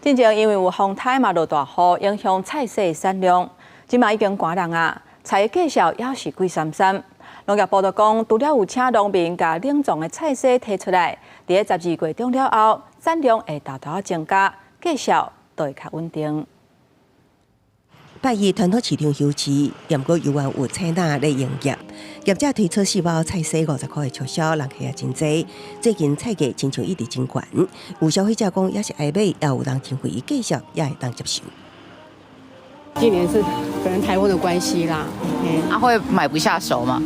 真正因为有风台嘛落大雨，影响菜色产量，即嘛已经寒人啊，菜的价格也是贵三三。农业部就讲，除了有请农民把冷藏的菜色提出来，伫个12月中了后，产量会大大增加，价格就会较稳定。8月传统市场休市，严过犹原有菜篮来营业。业者推出4包菜色50块的促销，人客也真多。最近菜价亲像一直真悬，有消费者讲也是爱买，也有人认为价格也会当接受。今年是可能台湾的关系啦，会买不下手吗？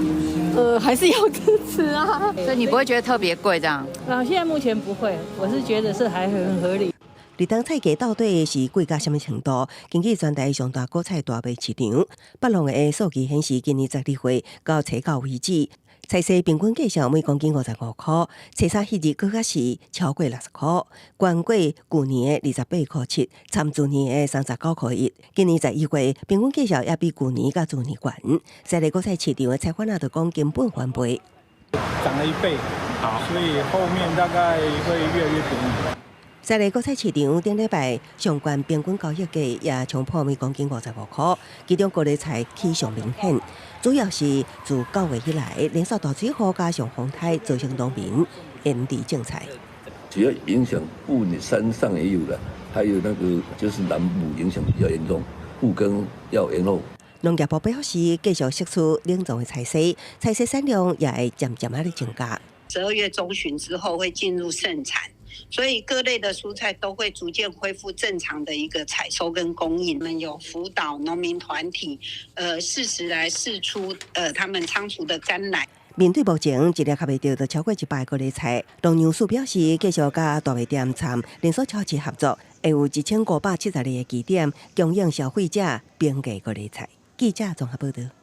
还是要支持啊。所以你不会觉得特别贵这样？现在目前不会，我是觉得是还很合理。立冬菜价到底是贵到什么程度？根据全台上大果菜大卖市场，北农的数据显示，今年12月到初9为止，菜色平均价格每公斤55块，初3迄日更加是超过60块，高过去年的28块7，参去年的39块1。今年11月平均价格也比去年甲去年悬。在地果菜市场的菜贩就讲根本翻倍，涨了1倍，所以后面大概会越来越便宜。在地果菜市场顶礼拜上关平均交易价也冲破每公斤55块，其中高丽菜起上明显，主要是自9月以来连续大水雨加上风台，造成农民延迟种菜。主要影响部山上也有了，还有那个就是南部影响比较严重，复耕要延后。农业部表示，继续释出冷藏的菜色，菜色产量也会渐渐的增加。12月中旬之后会进入盛产。所以各类的蔬菜都会逐渐恢复正常的一个采收跟供应。我们有辅导农民团体，适时来释出他们仓储的干奶。面对目前一日还未到超过100个类菜，农粮署表示，继续甲大卖店参连锁超市合作，会有1572个基点供应消费者平价个类菜。记者综合报道。